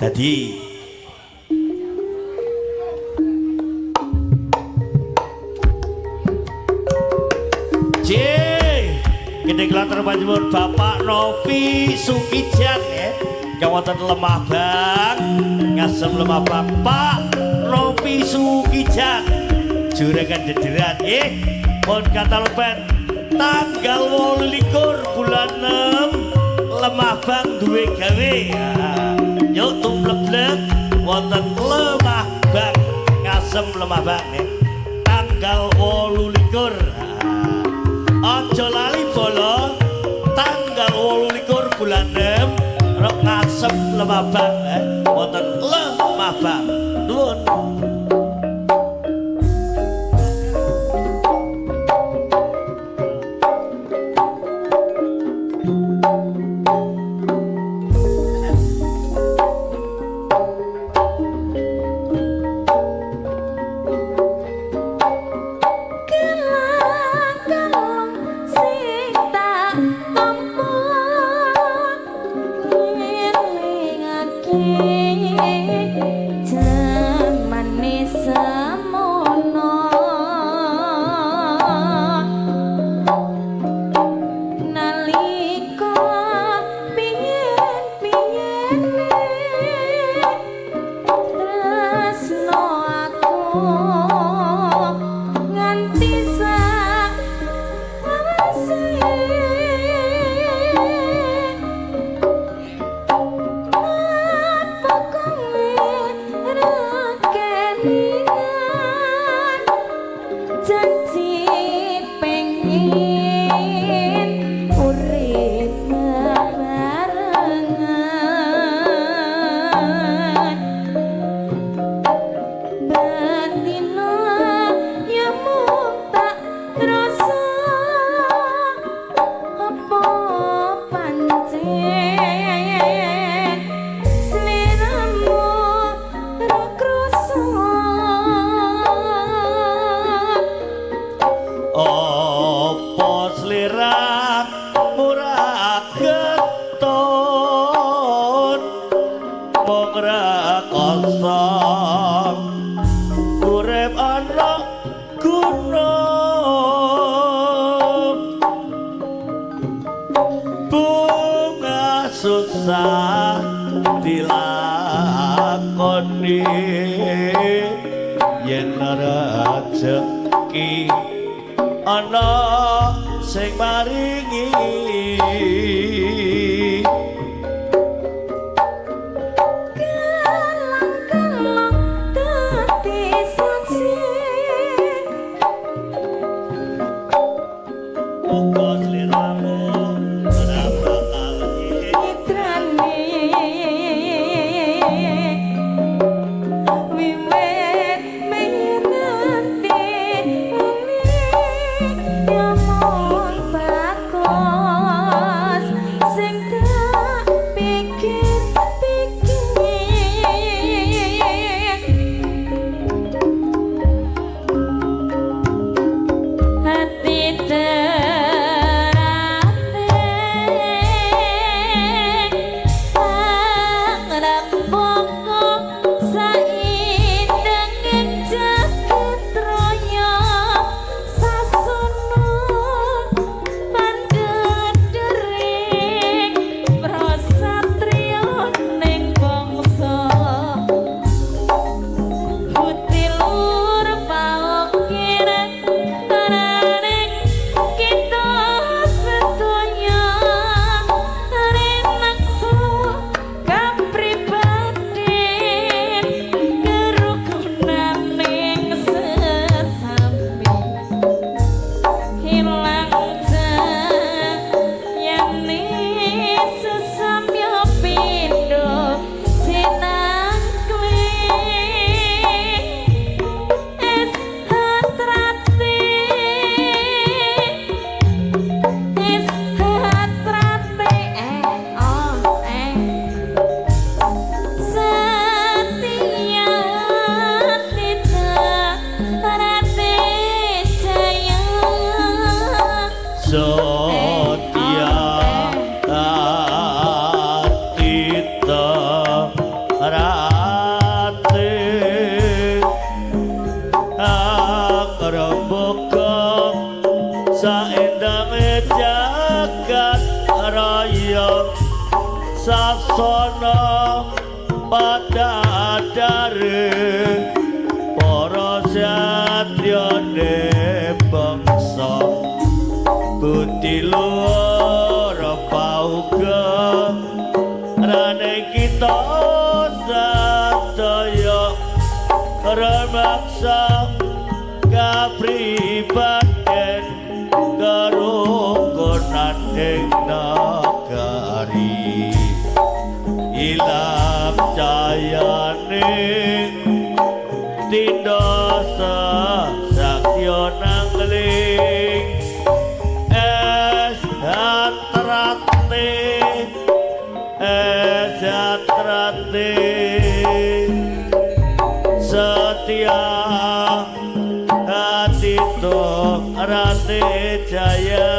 Dadi Gede kelantar panjenengan Bapak Novi Sukijan ya. Kawasan Lemah Bang, Ngasem Lemah Bang, Pak Novi Sukijan. Juragan Jederan ya. Pon katalog band tanggal 28 bulan 6 Lemah Bang duwe gawe. Yuk tumblek wonten Lemah Bang, Ngasem Lemah Bang ya. Tanggal 28. Aja lali bolo tanggal 28 bulan 6 rok Ngasem Lemah Bang wonten Lemah Bang nuwun. Susah dilakoni yen rezeki ana sing maringi Sing padadare para satyane bangsa budi luhur pauga rane kita sadaya remaksa kapribaden kerukunan ing nagari ilang jayane tindosa saktya nangling esatrate setia hati to rate jaya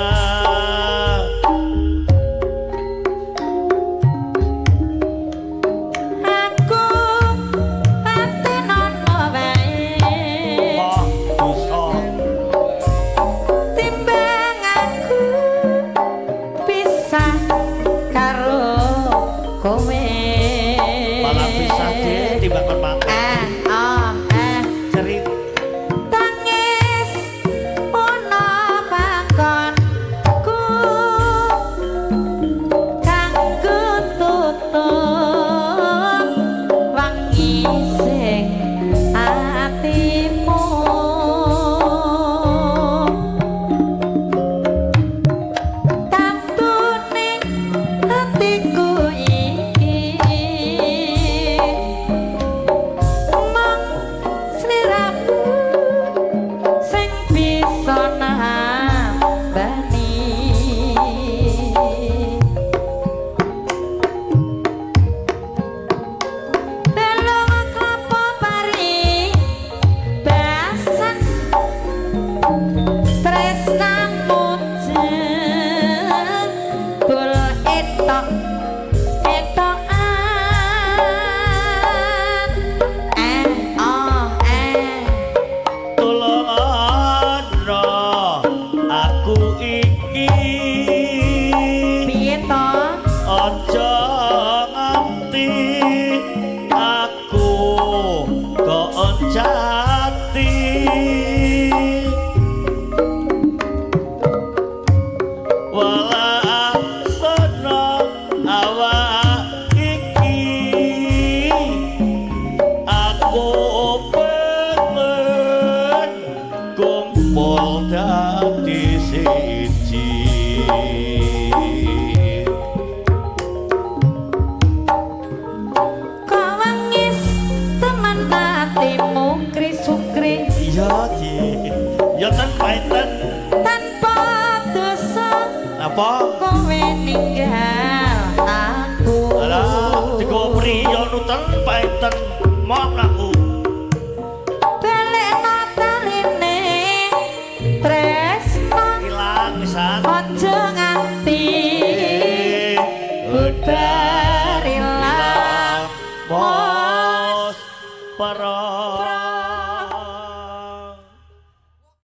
Ojo